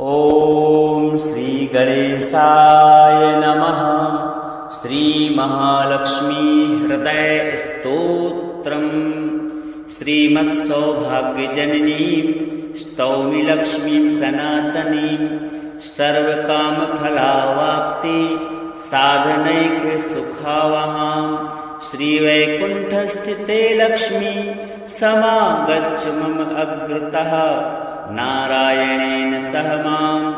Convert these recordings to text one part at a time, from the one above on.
ॐ श्री गणेशाय नमः। श्री महालक्ष्मी हृदय स्तोत्रम्। श्रीमत्सौभाग्यजननीं स्तौमि लक्ष्मीं सनातनीं सर्वकामफलावाप्ति साधनैक सुखावहां। श्रीवैकुण्ठस्थिते लक्ष्मी समागच्छ मम अग्रतः। नारायणेन सह मां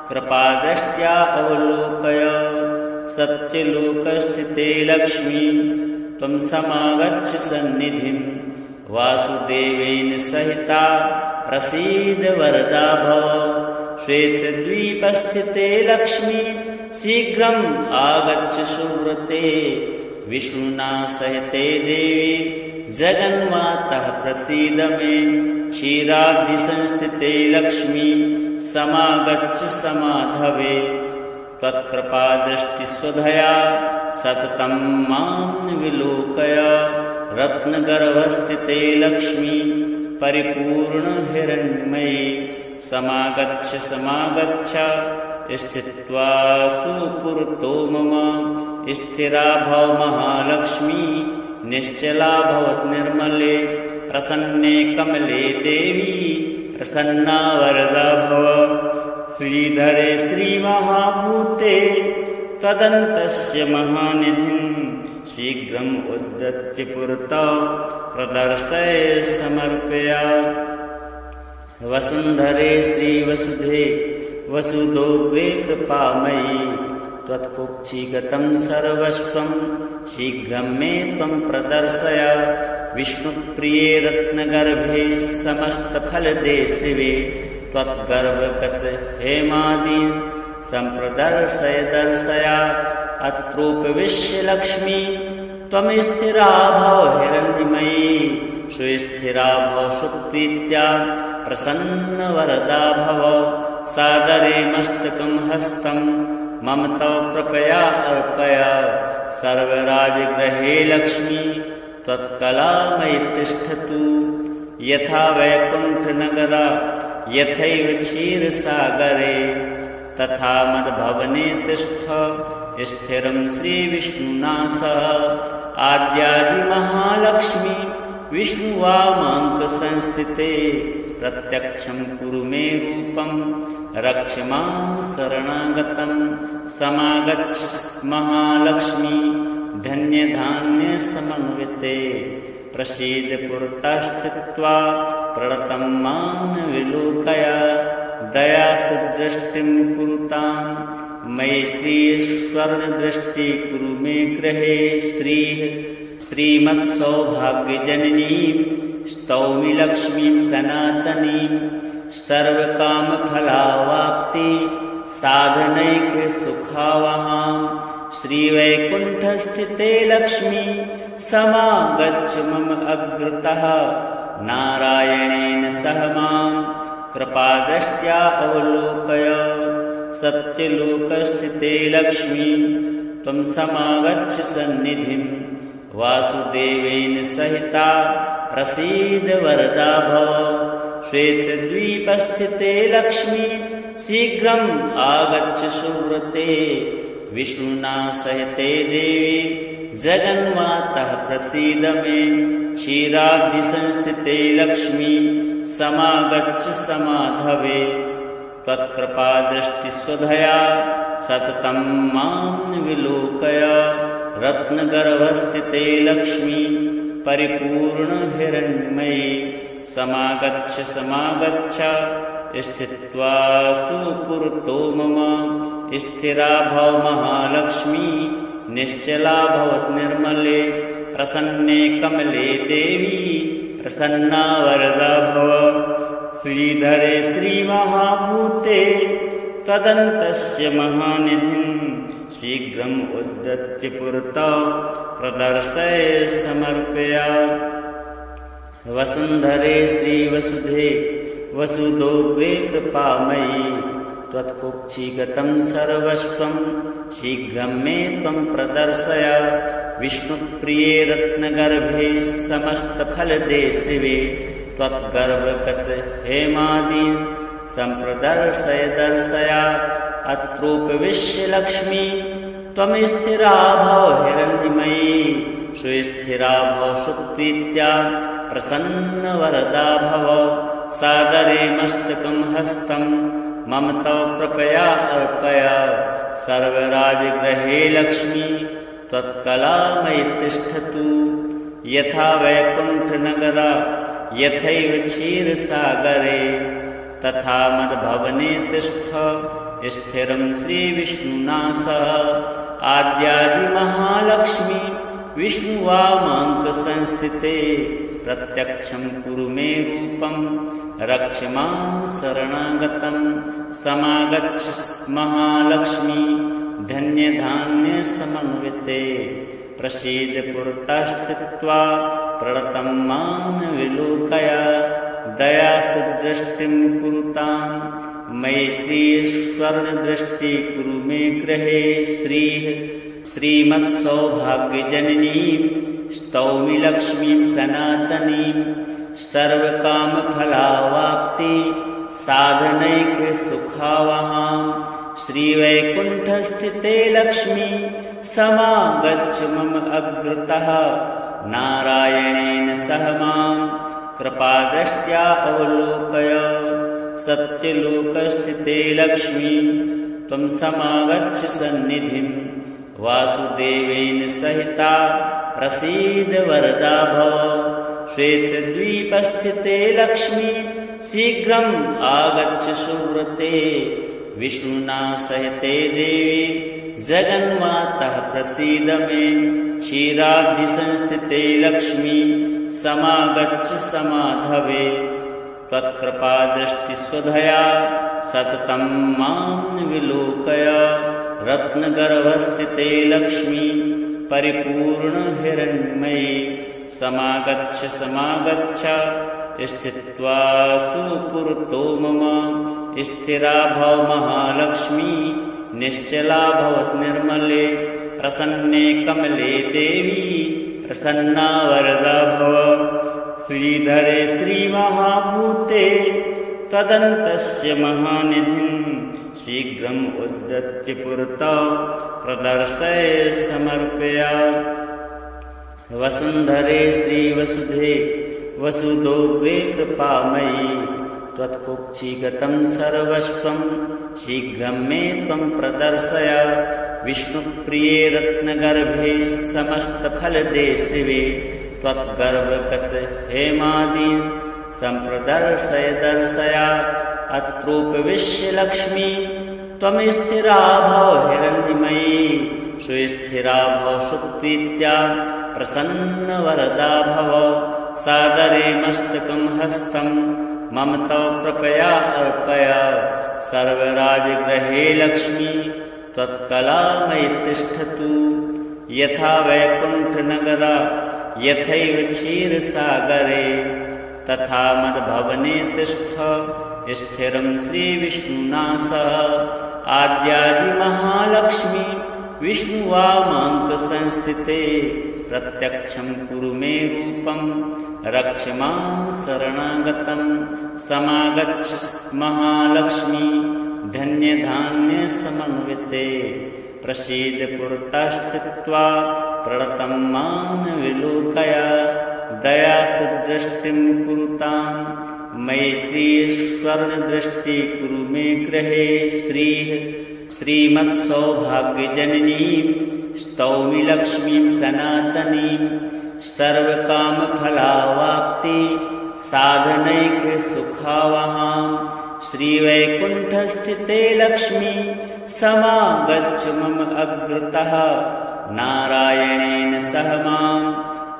कृपादृष्ट्या अवलोकय। सत्यलोकस्थिते लक्ष्मी त्वं समागच्छ सन्निधिं। वासुदेवेन सहिता प्रसीद वरदा भव। श्वेतद्वीपस्थिते लक्ष्मी शीघ्रम् आगच्छ सुव्रते। विष्णुना सहिते देवी जगन्मातः प्रसीद मे। क्षीराब्धिसंस्थिते लक्ष्मी समागच्छ समाधवे। त्वत्कृपादृष्टिस्वधया सततं मां विलोकय। रत्नगर्भस्थिते लक्ष्मी परिपूर्णहिरण्मयी समागच्छ समागच्छ। स्थित्वा सुपुरतो मम स्थिरा भव महालक्ष्मी। निश्चला भव निर्मले प्रसन्ने कमले देवी प्रसन्ना वरदा भव। श्रीधरे श्रीमहाभूते तदन्तस्य महानिधिं। शीघ्रम् उद्धत्य पुरतः प्रदर्शय समर्पय। वसुन्धरे श्रीवसुधे वसुदोग्रे कृपामयी। त्वत्कुक्षिगतं सर्वस्वं शीघ्रं मे त्वं प्रदर्शय। विष्णुप्रिये रत्नगर्भे समस्तफलदे शिवे। त्वद्गर्भगत हेमादीन् सम्प्रदर्शय दर्शय। अत्रोपविश्य लक्ष्मी त्वं स्थिरा भव हिरण्मयी। सुस्थिरा भव सुप्रीत्या प्रसन्नवरदा भव। सादरे मस्तकं हस्तं मम तव कृपया अर्पय। सर्वराजगृहे लक्ष्मी त्वत्कलामयि तिष्ठतु। यथा वैकुण्ठनगरा यथैव क्षीरसागरे तथा मद्भवने तिष्ठ स्थिरं श्रीविष्णुना सह। आद्यादिमहालक्ष्मी विष्णुवामाङ्कसंस्थिते। प्रत्यक्षं कुरु मे रूपं रक्ष मां शरणागतं। समागच्छ महालक्ष्मी धन्यधान्यसमन्विते। प्रसीद पुरतः स्थित्वा प्रणतं मां विलोकय। दयासुदृष्टिं कुरुतां मयि श्रीस्वर्णदृष्टि कुरु मे गृहे। श्रीमत्सौभाग्यजननीं स्तौमि लक्ष्मीं सनातनीं सर्वकामफलावाप्ति साधनैक सुखावहां। श्रीवैकुण्ठस्थिते लक्ष्मी समागच्छ मम अग्रतः। नारायणेन सह मां कृपादृष्ट्या अवलोकय। सत्यलोकस्थिते लक्ष्मी त्वं समागच्छ सन्निधिं। वासुदेवेन सहिता प्रसीद वरदा भव। श्वेतद्वीपस्थिते लक्ष्मी शीघ्रम् आगच्छ सुव्रते। विष्णुना सहिते देवी जगन्मातः प्रसीद मे। क्षीराब्धिसंस्थिते लक्ष्मी समागच्छ समाधवे। त्वत्कृपादृष्टिस्वधया सततं मां विलोकय। रत्नगर्भस्थिते लक्ष्मी परिपूर्णहिरण्मयी समागच्छ समागच्छ। स्थित्वा सुपुरतो मम स्थिरा भव महालक्ष्मी। निश्चला भव निर्मले प्रसन्ने कमले देवी प्रसन्ना वरदा भव। श्रीधरे श्रीमहाभूते तदन्तस्य महानिधिं। शीघ्रम् उद्धत्य पुरतः प्रदर्शय समर्पय। वसुन्धरे श्रीवसुधे वसुदोग्रे कृपामयी। त्वत्कुक्षिगतं सर्वस्वं शीघ्रं मे त्वं प्रदर्शय। विष्णुप्रिये रत्नगर्भे समस्तफलदे शिवे त्वद्गर्भगत हेमादीन् सम्प्रदर्शय दर्शया अत्रोपविश्य लक्ष्मी त्वं स्थिरा भव हिरण्मयी सुस्थिरा भव सुप्रीत्या प्रसन्नवरदा भव सादरे मस्तकं हस्तं मम तव कृपया अर्पय सर्वराजगृहे लक्ष्मी त्वत्कलामयि तिष्ठतु यथा वैकुण्ठनगरा यथैव क्षीरसागरे तथा मद्भवने तिष्ठ स्थिरं श्रीविष्णुना सह आद्यादिमहालक्ष्मी विष्णुवामाङ्कसंस्थिते प्रत्यक्षं कुरु मे रूपं रक्ष मां शरणागतं समागच्छ महालक्ष्मी धन्यधान्यसमन्विते प्रसीद पुरतस्थित्वा प्रणतं मां विलोकय दयासुदृष्टिं कुरुतां मयि श्रीस्वर्णदृष्टि कुरु मे गृहे श्रीमत्सौभाग्यजननीं स्तौमि लक्ष्मीं सनातनीं सर्वकामफलावाप्ति साधनैकसुखावहां श्रीवैकुण्ठस्थिते लक्ष्मी समागच्छ मम अग्रतः नारायणेन सह मां कृपादृष्ट्या अवलोकय सत्यलोकस्थिते लक्ष्मी त्वं समागच्छ सन्निधिं वासुदेवेन सहिता प्रसीद वरदा भव श्वेतद्वीपस्थिते लक्ष्मी शीघ्रम् आगच्छ सुव्रते विष्णुना सहिते देवी जगन्मातः प्रसीद मे क्षीराब्धिसंस्थिते लक्ष्मी समागच्छ समाधवे त्वत्कृपादृष्टिस्वधया सततं मां विलोकय रत्नगर्भस्थिते लक्ष्मी परिपूर्णहिरण्मयी समागच्छ स्थित्वा सुपुरतो मम स्थिरा भव महालक्ष्मी निश्चला भव निर्मले प्रसन्ने कमले देवी प्रसन्ना वरदा भव श्रीधरे श्रीमहाभूते तदन्तस्य महानिधिं शीघ्रम् उद्धत्य पुरतः प्रदर्शय समर्पया वसुन्धरे श्रीवसुधे वसुदोग्रे कृपामयी त्वत्कुक्षिगतं सर्वस्वं शीघ्रं मे त्वं प्रदर्शय विष्णुप्रिये रत्नगर्भे समस्तफलदे शिवे त्वत्गर्भगत हेमादीन् सम्प्रदर्शय दर्शया अत्रोपविश्य लक्ष्मी त्वं स्थिरा भव हिरण्मयी सुस्थिरा भव सुप्रीत्या प्रसन्नवरदा भव सादरे मस्तकं हस्तं मम तव कृपया अर्पय सर्वराजगृहे लक्ष्मी त्वत्कलामयि तिष्ठतु यथा वैकुण्ठनगरा यथैव क्षीरसागरे तथा मद्भवने तिष्ठ स्थिरं श्रीविष्णुना सह आद्यादिमहालक्ष्मी विष्णुवामाङ्कसंस्थिते प्रत्यक्षं कुरु मे रूपं रक्ष मां शरणागतं समागच्छ महालक्ष्मी धन्यधान्यसमन्विते प्रसीद पुरतस्थित्वा प्रणतं मां विलोकय दयासुदृष्टिं कुरुतां मयि श्रीस्वर्णदृष्टि कुरु मे गृहे श्रीमत्सौभाग्यजननीं स्तौमि लक्ष्मीं सनातनीं सर्वकामफलावाप्ति साधनैकसुखावहां श्रीवैकुण्ठस्थिते लक्ष्मी समागच्छ मम अग्रतः नारायणेन सह मां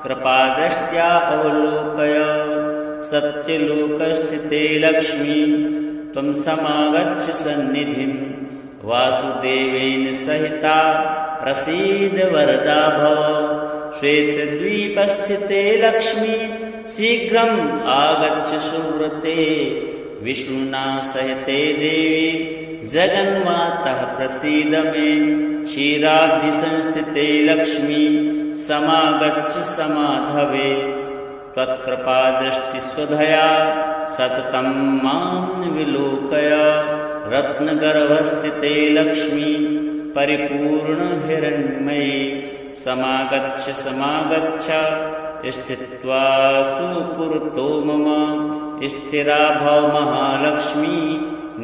कृपादृष्ट्या अवलोकय सत्यलोकस्थिते लक्ष्मी त्वं समागच्छ सन्निधिं वासुदेवेन सहिता प्रसीद वरदा भव श्वेतद्वीपस्थिते लक्ष्मी शीघ्रम् आगच्छ सुव्रते विष्णुना सहिते देवी जगन्मातः प्रसीद मे क्षीराब्धिसंस्थिते लक्ष्मी समागच्छ समाधवे त्वत्कृपादृष्टिस्वधया सततं मां विलोकय रत्नगर्भस्थिते लक्ष्मी परिपूर्णहिरण्मयी समागच्छ समागच्छ स्थित्वा सुपुरतो मम स्थिरा भव महालक्ष्मी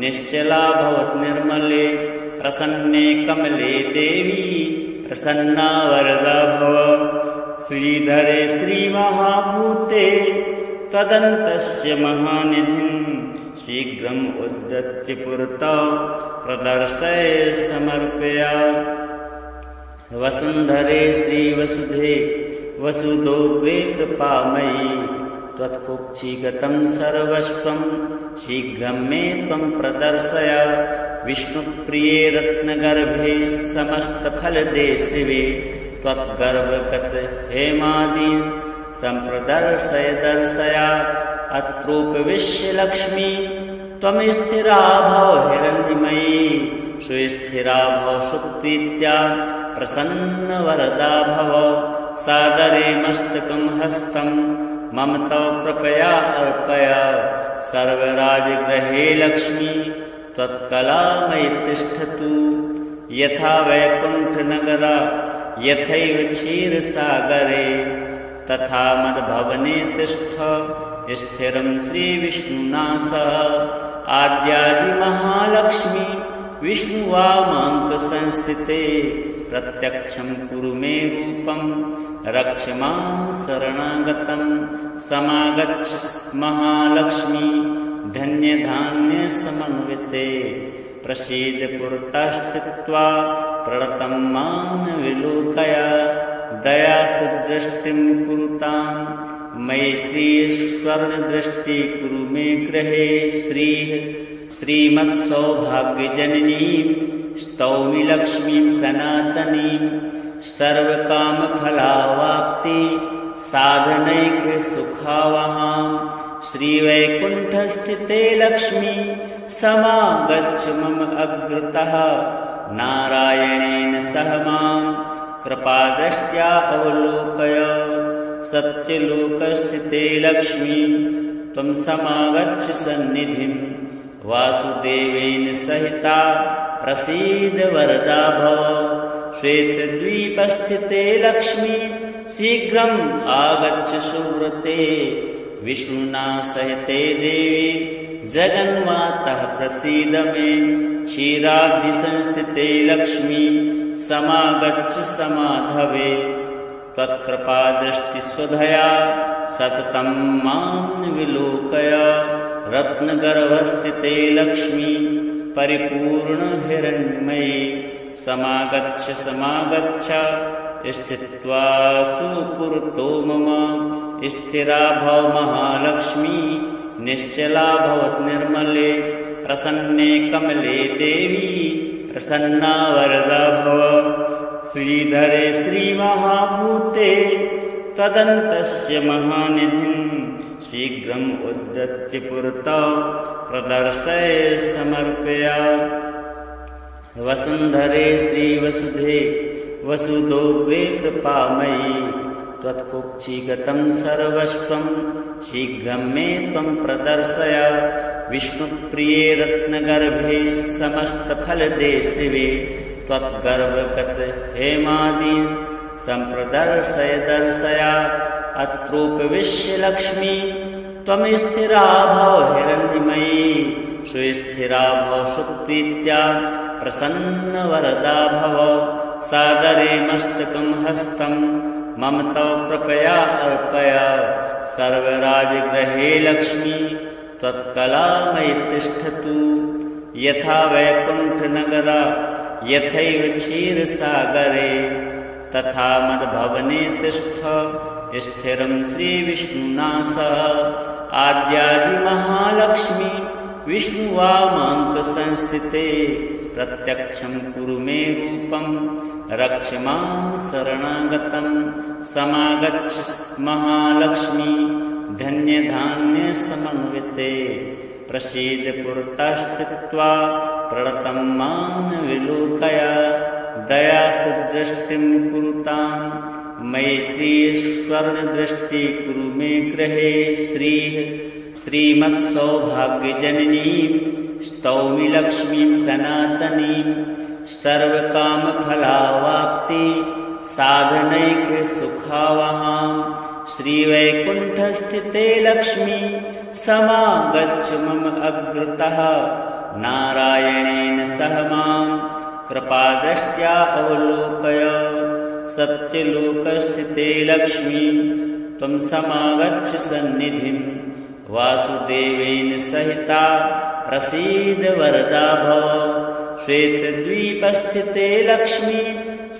निश्चला भव निर्मले प्रसन्ने कमले देवी प्रसन्ना वरदा भव श्रीधरे श्रीमहाभूते तदन्तस्य महानिधिं शीघ्रम् उद्धत्य पुरतः प्रदर्शय समर्पया वसुन्धरे श्रीवसुधे वसुदोग्रे कृपामयी त्वत्कुक्षिगतं सर्वस्वं शीघ्रं मे त्वं प्रदर्शय विष्णुप्रिये रत्नगर्भे समस्तफलदे शिवे त्वत्गर्भगत हेमादीन् सम्प्रदर्शय दर्शया अत्रोपविश्य त्वं स्थिरा भव हिरण्मयी सुस्थिरा भव सुप्रीत्या प्रसन्नवरदा भव सादरे मस्तकं हस्तं मम तव कृपया अर्पय सर्वराजगृहे लक्ष्मी त्वत्कलामयि तिष्ठतु यथा वैकुण्ठनगरा यथैव क्षीरसागरे तथा मद्भवने तिष्ठ स्थिरं श्रीविष्णुना सह आद्यादिमहालक्ष्मी विष्णुवामाङ्कसंस्थिते प्रत्यक्षं कुरु मे रूपं रक्ष मां शरणागतं समागच्छ महालक्ष्मी धन्यधान्यसमन्विते प्रसीद पुरतः स्थित्वा प्रणतं मां विलोकय दयासुदृष्टिं कुरुतां मयि श्रीस्वर्णदृष्टि कुरु मे गृहे श्रीमत्सौभाग्यजननीं स्तौमि लक्ष्मीं सनातनीं सर्वकामफलावाप्ति साधनैकसुखावहां श्रीवैकुण्ठस्थिते लक्ष्मी समागच्छ मम अग्रतः नारायणेन सह मां कृपादृष्ट्या अवलोकय सत्यलोकस्थिते लक्ष्मी त्वं समागच्छ सन्निधिं वासुदेवेन सहिता प्रसीद वरदा भव श्वेतद्वीपस्थिते लक्ष्मी शीघ्रम् आगच्छ सुव्रते विष्णुना सहिते देवी जगन्मातः प्रसीद मे क्षीराब्धिसंस्थिते लक्ष्मी समागच्छ समाधवे त्वत्कृपादृष्टिस्वधया सततं मां विलोकय रत्नगर्भस्थिते लक्ष्मी परिपूर्णहिरण्मयी समागच्छ समागच्छ स्थित्वा सुपुरतो मम स्थिरा भव महालक्ष्मी निश्चला भव निर्मले प्रसन्ने कमले देवी प्रसन्ना वरदा भव श्रीधरे श्रीमहाभूते तदन्तस्य महानिधिं शीघ्रम् उद्धत्य पुरतः प्रदर्शय समर्पया वसुन्धरे श्रीवसुधे वसुदोग्रे कृपामयी त्वत्कुक्षिगतं सर्वस्वं शीघ्रं मे त्वं प्रदर्शय विष्णुप्रिये रत्नगर्भे समस्तफलदे शिवे त्वत्गर्भगत हेमादीन् सम्प्रदर्शय दर्शया अत्रोपविश्य लक्ष्मी त्वं स्थिरा भव हिरण्मयी सुस्थिरा भव सुप्रीत्या प्रसन्नवरदा भव सादरे मस्तकं हस्तं मम तव कृपया अर्पय सर्वराजगृहे लक्ष्मी त्वत्कलामयि तिष्ठतु यथा वैकुण्ठनगरा यथैव क्षीरसागरे तथा मद्भवने तिष्ठ स्थिरं श्रीविष्णुना सह आद्यादिमहालक्ष्मी विष्णुवामाङ्कसंस्थिते प्रत्यक्षं कुरु मे रूपं रक्ष मां शरणागतं समागच्छ महालक्ष्मी धन्यधान्यसमन्विते प्रसीद पुरतः स्थित्वा प्रणतं मां विलोकय दयासुदृष्टिं कुरुतां मयि श्रीस्वर्णदृष्टि कुरु मे गृहे श्रीः श्रीमत्सौभाग्यजननीं स्तौमि लक्ष्मीं सनातनीं सर्वकामफलावाप्ति साधनैकसुखावहां श्रीवैकुण्ठस्थिते लक्ष्मी समागच्छ मम अग्रतः नारायणेन सह मां कृपादृष्ट्या अवलोकय सत्यलोकस्थिते लक्ष्मी त्वं समागच्छ सन्निधिं वासुदेवेन सहिता प्रसीद वरदा भव श्वेतद्वीपस्थिते लक्ष्मी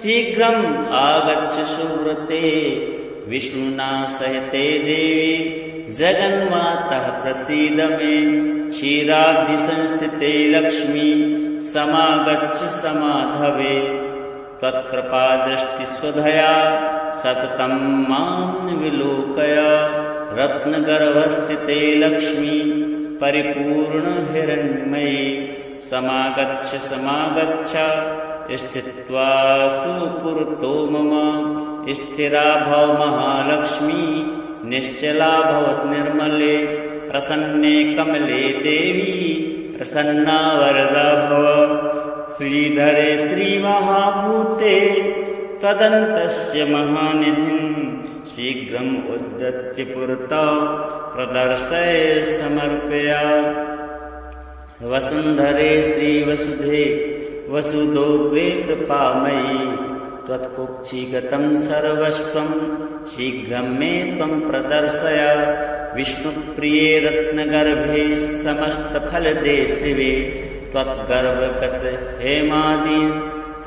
शीघ्रम् आगच्छ सुव्रते विष्णुना सहिते देवी जगन्मातः प्रसीद मे क्षीराब्धिसंस्थिते लक्ष्मी समागच्छ समाधवे त्वत्कृपादृष्टिस्वधया सततं मां विलोकय रत्नगर्भस्थिते लक्ष्मी परिपूर्णहिरण्मयी समागच्छ समागच्छ स्थित्वा सुपुरतो मम स्थिरा भव महालक्ष्मी निश्चला भव निर्मले प्रसन्ने कमले देवी प्रसन्ना वरदा भव श्रीधरे श्रीमहाभूते तदन्तस्य महानिधिं शीघ्रम् उद्धत्य पुरतः प्रदर्शय समर्पया वसुन्धरे श्रीवसुधे वसुदोग्रे कृपामयी त्वत्कुक्षिगतं सर्वस्वं शीघ्रं मे त्वं प्रदर्शय विष्णुप्रिये रत्नगर्भे समस्तफलदे शिवे त्वत्गर्भगत हेमादीन्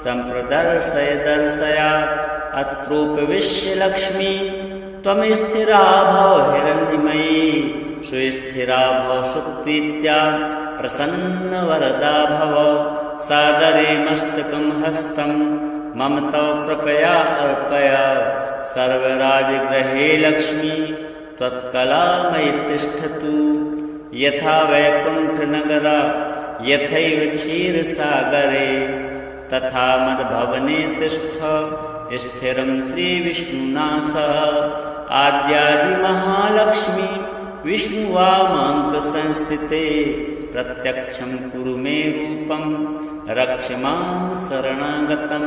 सम्प्रदर्शय दर्शया अत्रोपविश्य लक्ष्मी त्वं स्थिरा भव हिरण्मयी सुस्थिरा भव सुप्रीत्या प्रसन्नवरदा भव सादरे मस्तकं हस्तं मम तव कृपया अर्पय सर्वराजगृहे लक्ष्मी त्वत्कलामयि तिष्ठतु यथा वैकुण्ठनगरा यथैव क्षीरसागरे तथा मद्भवने तिष्ठ स्थिरं श्रीविष्णुना सह आद्यादिमहालक्ष्मी विष्णुवामाङ्कसंस्थिते प्रत्यक्षं कुरु मे रूपं रक्ष मां शरणागतं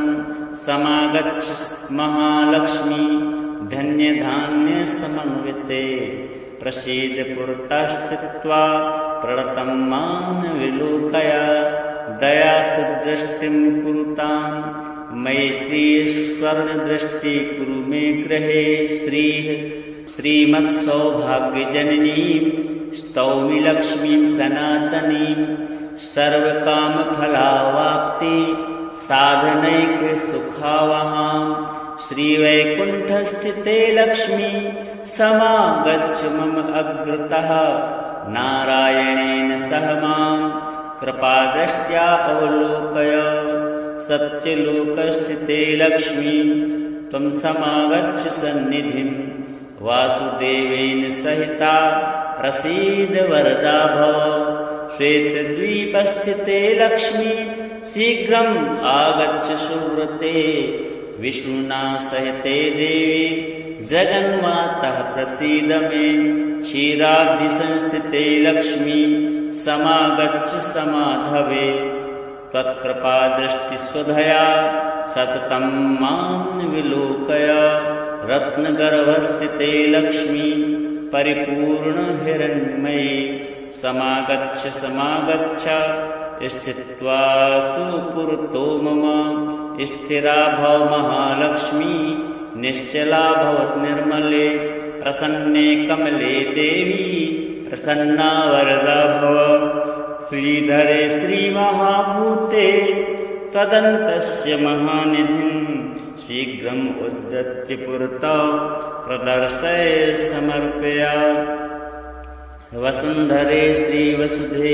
समागच्छ महालक्ष्मी धन्यधान्यसमन्विते प्रसीद पुरतस्थित्वा प्रणतं मां विलोकय दयासुदृष्टिं कुरुतां मयि श्रीस्वर्णदृष्टि कुरु मे गृहे श्रीः श्रीमत्सौभाग्यजननीं स्तौमि लक्ष्मीं सनातनीं सर्वकामफलावाप्ति साधनैकसुखावहां श्रीवैकुण्ठस्थिते लक्ष्मी समागच्छ मम अग्रतः नारायणेन सह मां कृपादृष्ट्या अवलोकय सत्यलोकस्थिते लक्ष्मी त्वं समागच्छ सन्निधिं वासुदेवेन सहिता प्रसीद वरदा भव श्वेतद्वीपस्थिते लक्ष्मी शीघ्रम् आगच्छ सुव्रते विष्णुना सहिते देवी जगन्मातः प्रसीद मे क्षीराब्धिसंस्थिते लक्ष्मी समागच्छ समाधवे त्वत्कृपादृष्टिस्वधया सततं मां विलोकय रत्नगर्भस्थिते लक्ष्मी परिपूर्णहिरण्मयी समागच्छ समागच्छ स्थित्वा सुपुरतो मम स्थिरा भव महालक्ष्मी निश्चला भव निर्मले प्रसन्ने कमले देवी प्रसन्ना वरदा भव श्रीधरे श्रीमहाभूते तदन्तस्य महानिधिं शीघ्रम् उद्धत्य पुरतः प्रदर्शय समर्पया वसुन्धरे श्रीवसुधे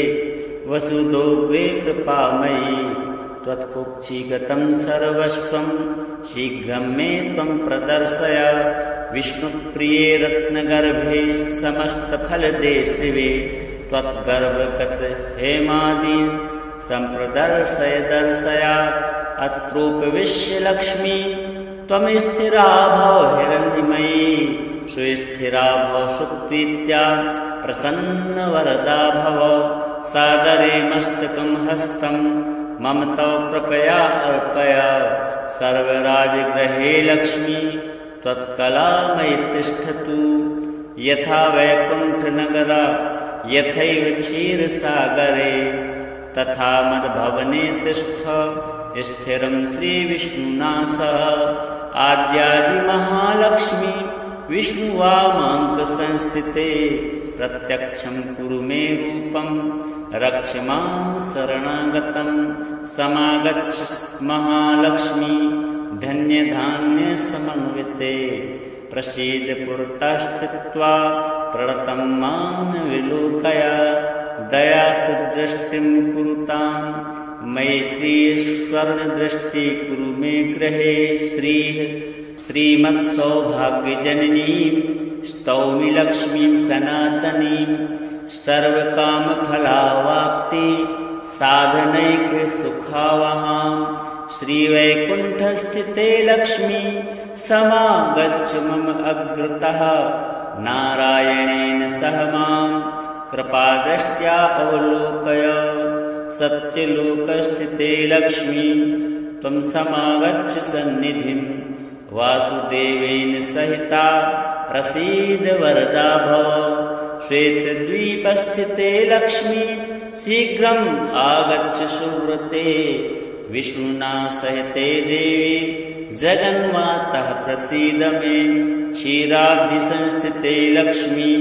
वसुदोग्रे कृपामयी त्वत्कुक्षिगतं सर्वस्वं शीघ्रं मे त्वं प्रदर्शय विष्णुप्रिये रत्नगर्भे समस्तफलदे शिवे त्वत्गर्भगत हेमादीन् सम्प्रदर्शय दर्शया अत्रोपविश्य लक्ष्मी त्वं स्थिरा भव हिरण्मयी सुस्थिरा भव सुप्रीत्या प्रसन्नवरदा भव सादरे मस्तकं हस्तं मम तव कृपया अर्पय सर्वराजगृहे लक्ष्मी त्वत्कलामयि तिष्ठतु यथा वैकुण्ठनगरा यथैव क्षीरसागरे तथा मद्भवने तिष्ठ स्थिरं श्रीविष्णुना सह आद्यादिमहालक्ष्मी विष्णुवामाङ्कसंस्थिते प्रत्यक्षं कुरु मे रूपं रक्ष मां शरणागतं समागच्छ महालक्ष्मी धन्यधान्यसमन्विते प्रसीद पुरतस्थित्वा प्रणतं मां विलोकय दयासुदृष्टिं कुरुतां मयि श्रीस्वर्णदृष्टि कुरु मे गृहे श्रीमत्सौभाग्यजननीं स्तौमि लक्ष्मीं सनातनीं सर्वकामफलावाप्ति साधनैकसुखावहां श्रीवैकुण्ठस्थिते लक्ष्मी समागच्छ मम अग्रतः नारायणेन सह मां कृपादृष्ट्या अवलोकय सत्यलोकस्थिते लक्ष्मी त्वं समागच्छ सन्निधिं वासुदेवेन सहिता प्रसीद वरदा भव श्वेतद्वीपस्थिते लक्ष्मी शीघ्रम् आगच्छ सुव्रते विष्णुना सहिते देवी जगन्मातः प्रसीद मे क्षीराब्धिसंस्थिते लक्ष्मी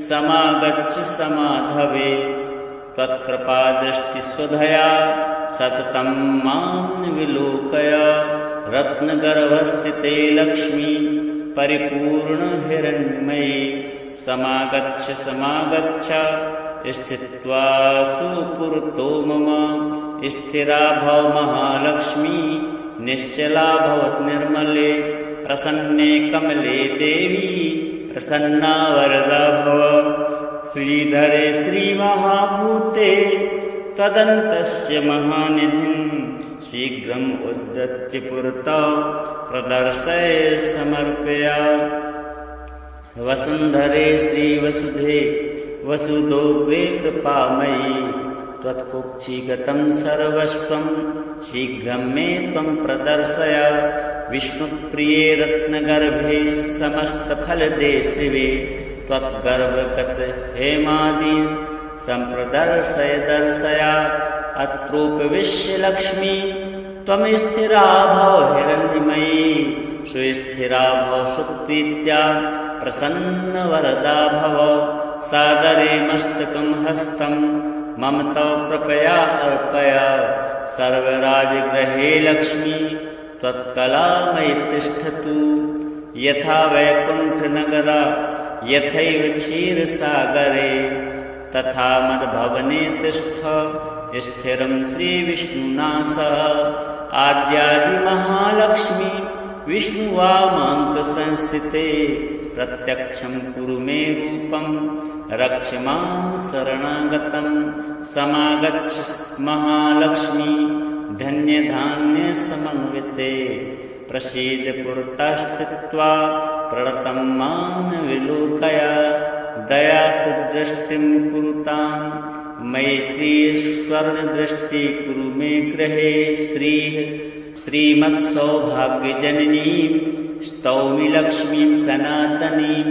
समागच्छ समाधवे त्वत्कृपादृष्टिस्वधया सततं मां विलोकय रत्नगर्भस्थिते लक्ष्मी परिपूर्णहिरण्मयी समागच्छ स्थित्वा सुपुरतो मम स्थिरा भव महालक्ष्मी निश्चला भव निर्मले प्रसन्ने कमले देवी प्रसन्ना वरदा भव श्रीधरे श्रीमहाभूते तदन्तस्य महानिधिं शीघ्रम् उद्धत्य पुरतः प्रदर्शय समर्पया वसुन्धरे श्रीवसुधे वसुदोग्रे कृपामयी त्वत्कुक्षिगतं सर्वस्वं शीघ्रं मे त्वं प्रदर्शय विष्णुप्रिये रत्नगर्भे समस्तफलदे शिवे त्वत्गर्भगत हेमादीन् सम्प्रदर्शय दर्शया अत्रोपविश्य लक्ष्मी त्वं स्थिरा भव हिरण्मयी सुस्थिरा भव सुप्रीत्या प्रसन्नवरदा भव सादरे मस्तकं हस्तं मम तव कृपया अर्पय सर्वराजगृहे लक्ष्मी त्वत्कलामयि तिष्ठतु यथा वैकुण्ठनगरा यथैव क्षीरसागरे तथा मद्भवने तिष्ठ स्थिरं श्रीविष्णुना सह आद्यादिमहालक्ष्मी विष्णुवामाङ्कसंस्थिते प्रत्यक्षं कुरु मे रूपं रक्ष मां शरणागतं समागच्छ महालक्ष्मी धन्यधान्यसमन्विते प्रसीद पुरतस्थित्वा प्रणतं मां विलोकय दयासुदृष्टिं कुरुतां मयि श्रीस्वर्णदृष्टि कुरु मे गृहे श्रीमत्सौभाग्यजननीं स्तौमि लक्ष्मीं सनातनीं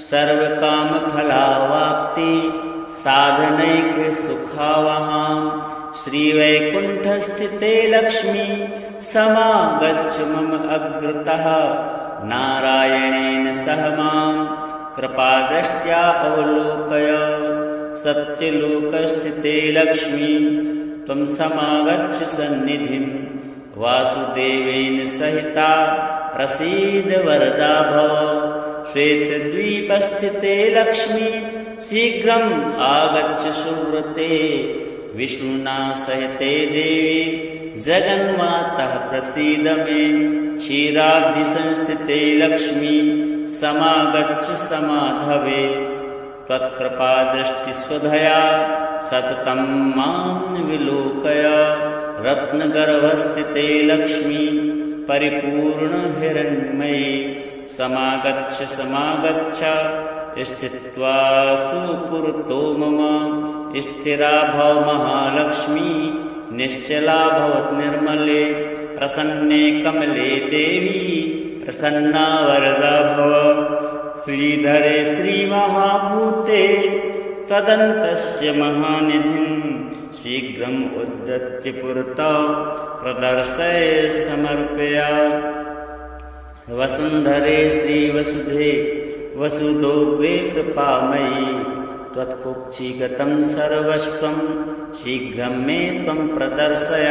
सर्वकामफलावाप्ति साधनैकसुखावहां श्रीवैकुण्ठस्थिते लक्ष्मी समागच्छ मम अग्रतः नारायणेन सह मां कृपादृष्ट्या अवलोकय सत्यलोकस्थिते लक्ष्मी त्वं समागच्छ सन्निधिं वासुदेवेन सहिता प्रसीद वरदा भव श्वेतद्वीपस्थिते लक्ष्मी शीघ्रम् आगच्छ सुव्रते विष्णुना सहिते देवी जगन्मातः प्रसीद मे क्षीराब्धिसंस्थिते लक्ष्मी समागच्छ समाधवे त्वत्कृपादृष्टिस्वधया सततं मां विलोकय रत्नगर्भस्थिते लक्ष्मी परिपूर्णहिरण्मयी समागच्छ समागच्छ स्थित्वा सुपुरतो मम स्थिरा भव महालक्ष्मी निश्चला भव निर्मले प्रसन्ने कमले देवी प्रसन्ना वरदा भव श्रीधरे श्रीमहाभूते तदन्तस्य महानिधिं शीघ्रम् उद्धत्य पुरतः प्रदर्शय समर्पया वसुन्धरे श्रीवसुधे वसुदोग्रे कृपामयी त्वत्कुक्षिगतं सर्वस्वं शीघ्रं मे त्वं प्रदर्शय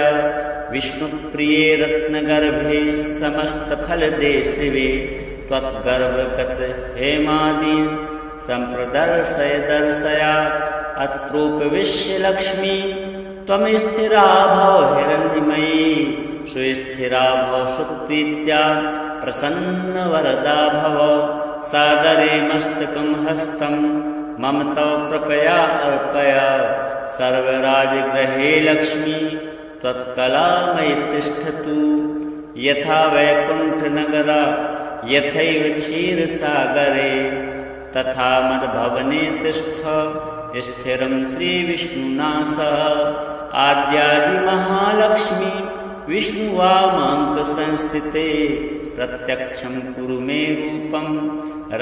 विष्णुप्रिये रत्नगर्भे समस्तफलदे शिवे त्वद्गर्भगत हेमादीन् सम्प्रदर्शय दर्शया अत्रोपविश्य लक्ष्मी त्वं स्थिरा भव हिरण्मयी सुस्थिरा भव सुप्रीत्या प्रसन्नवरदा भव सादरे मस्तकं हस्तं मम तव कृपया अर्पय सर्वराजगृहे लक्ष्मी त्वत्कलामयि तिष्ठतु यथा वैकुण्ठनगरा यथैव क्षीरसागरे तथा मद्भवने तिष्ठ स्थिरं श्रीविष्णुना सह आद्यादिमहालक्ष्मी विष्णुवामाङ्कसंस्थिते प्रत्यक्षं कुरु मे रूपं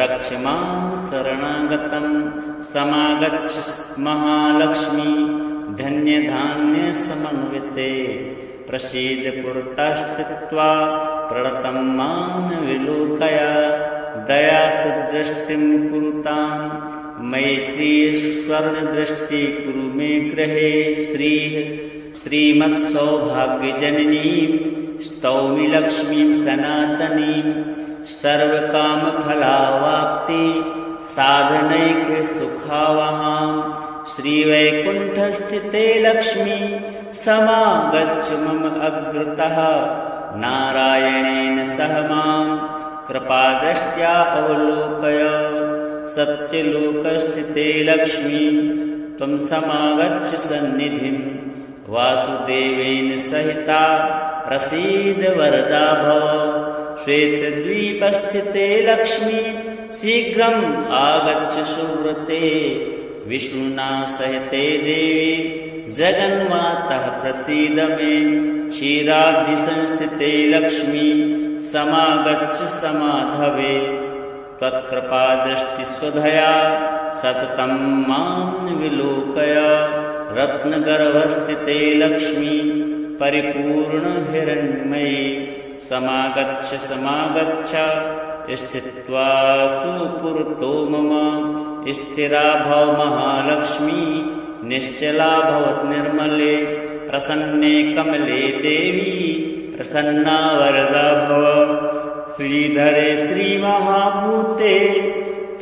रक्ष मां शरणागतं समागच्छ महालक्ष्मी धन्यधान्यसमन्विते प्रसीद पुरतस्थित्वा प्रणतं मां विलोकय दयासुदृष्टिं कुरुतां मयि श्रीस्वर्णदृष्टि कुरु मे गृहे श्रीमत्सौभाग्यजननीं स्तौमि लक्ष्मीं सनातनीं सर्वकामफलावाप्ति साधनैकसुखावहां श्रीवैकुण्ठस्थिते लक्ष्मी समागच्छ मम अग्रतः नारायणेन सह मां कृपादृष्ट्या अवलोकय सत्यलोकस्थिते लक्ष्मी त्वं समागच्छ सन्निधिं वासुदेवेन सहिता प्रसीद वरदा भव श्वेतद्वीपस्थिते लक्ष्मी शीघ्रम् आगच्छ सुव्रते विष्णुना सहिते देवी जगन्मातः प्रसीद मे क्षीराब्धिसंस्थिते लक्ष्मी समागच्छ समाधवे त्वत्कृपादृष्टिस्वधया सततं मां विलोकय रत्नगर्भस्थिते लक्ष्मी परिपूर्णहिरण्मयी समागच्छ समागच्छ स्थित्वा सुपुरतो मम स्थिरा भव महालक्ष्मी निश्चला भव निर्मले प्रसन्ने कमले देवी प्रसन्ना वरदा भव श्रीधरे श्रीमहाभूते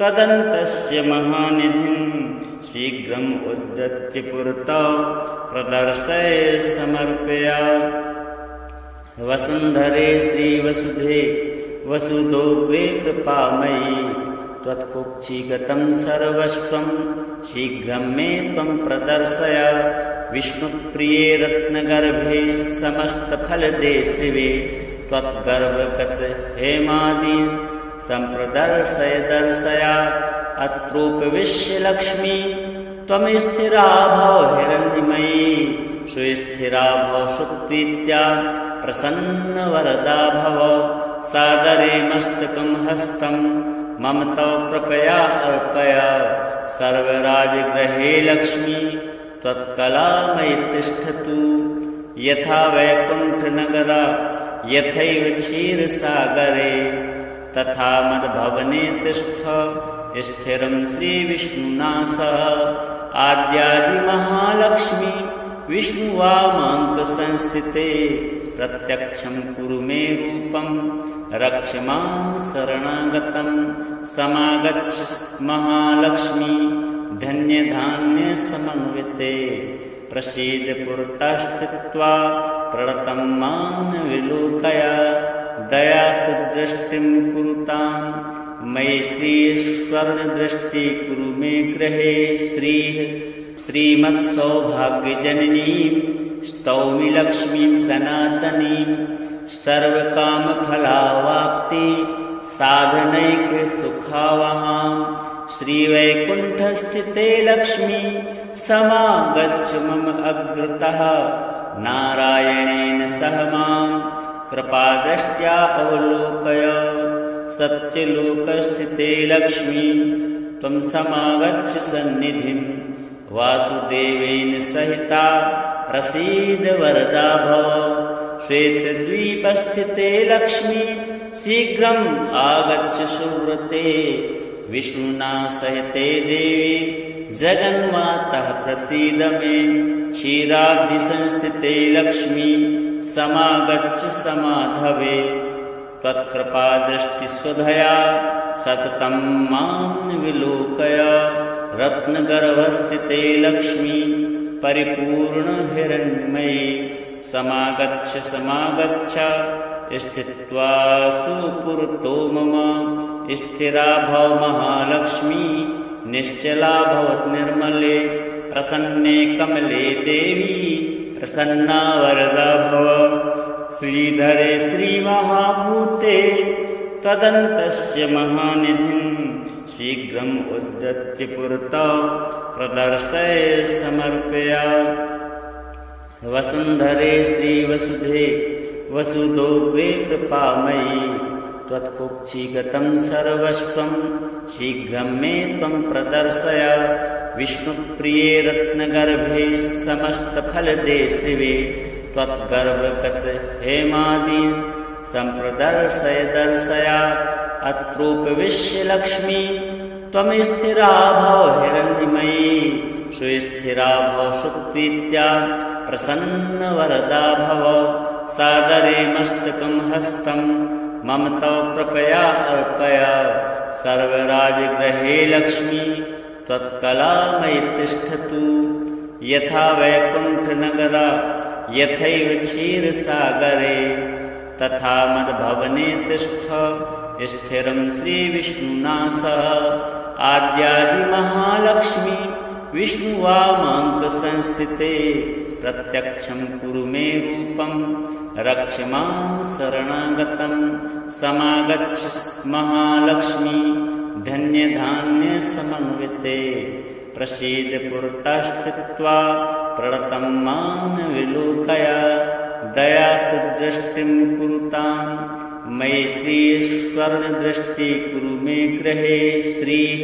तदन्तस्य महानिधिं शीघ्रम् उद्धत्य पुरतः प्रदर्शय समर्पया वसुन्धरे श्रीवसुधे वसुदोग्रे कृपामयी त्वत्कुक्षिगतं सर्वस्वं शीघ्रं मे त्वं प्रदर्शय विष्णुप्रिये रत्नगर्भे समस्तफलदे शिवे त्वद्गर्भगत हेमादीन् सम्प्रदर्शय दर्शया अत्रोपविश्य लक्ष्मी त्वं स्थिरा भव हिरण्मयी सुस्थिरा भव सुप्रीत्या प्रसन्नवरदा भव सादरे मस्तकं हस्तं मम तव कृपया अर्पय सर्वराजगृहे लक्ष्मी त्वत्कलामयि तिष्ठतु यथा वैकुण्ठनगरा यथैव क्षीरसागरे तथा मद्भवने तिष्ठ स्थिरं श्रीविष्णुना सह आद्यादिमहालक्ष्मी विष्णुवामाङ्कसंस्थिते प्रत्यक्षं कुरु मे रूपं रक्ष मां शरणागतं समागच्छ महालक्ष्मी धन्यधान्यसमन्विते प्रसीद पुरतस्थित्वा प्रणतं मां विलोकय दयासुदृष्टिं कुरुतां मयि श्रीस्वर्णदृष्टि कुरु मे गृहे श्रीमत्सौभाग्यजननीं स्तौमि लक्ष्मीं सनातनीं सर्वकामफलावाप्ति साधनैकसुखावहां श्रीवैकुण्ठस्थिते लक्ष्मी समागच्छ मम अग्रतः नारायणेन सह मां कृपादृष्ट्या अवलोकय सत्यलोकस्थिते लक्ष्मी त्वं समागच्छ सन्निधिं वासुदेवेन सहिता प्रसीद वरदा भव श्वेतद्वीपस्थिते लक्ष्मी शीघ्रम् आगच्छ सुव्रते विष्णुना सहिते देवी जगन्मातः प्रसीद मे क्षीराब्धिसंस्थिते लक्ष्मी समागच्छ समाधवे त्वत्कृपादृष्टिस्वधया सततं मां विलोकय रत्नगर्भस्थिते लक्ष्मी परिपूर्णहिरण्मयी समागच्छ समागच्छ स्थित्वा सुपुरतो मम स्थिरा भव महालक्ष्मी निश्चला भव निर्मले प्रसन्ने कमले देवी प्रसन्ना वरदा भव श्रीधरे श्रीमहाभूते तदन्तस्य महानिधिं शीघ्रम् उद्धत्य पुरतः प्रदर्शय समर्पय वसुन्धरे श्रीवसुधे वसुदोग्रे कृपामयी त्वत्कुक्षिगतं सर्वस्वं शीघ्रं मे त्वं प्रदर्शय विष्णुप्रिये रत्नगर्भे समस्तफलदे शिवे त्वद्गर्भगत हेमादीन् सम्प्रदर्शय दर्शय अत्रोपविश्य लक्ष्मी त्वं स्थिरा भव हिरण्मयी सुस्थिरा भव सुप्रीत्या प्रसन्नवरदा भव सादरे मस्तकं हस्तं मम तव कृपया अर्पय सर्वराजगृहे लक्ष्मी त्वत्कलामयि तिष्ठतु यथा वैकुण्ठनगरा यथैव क्षीरसागरे तथा मद्भवने तिष्ठ स्थिरं श्रीविष्णुना सह आद्यादिमहालक्ष्मी विष्णुवामाङ्कसंस्थिते प्रत्यक्षं कुरु मे रूपं रक्ष मां शरणागतं समागच्छ महालक्ष्मी धन्यधान्यसमन्विते प्रसीद पुरतः स्थित्वा प्रणतं मां विलोकय दयासुदृष्टिं कुरुतां मयि श्रीस्वर्णदृष्टि कुरु मे गृहे श्रीः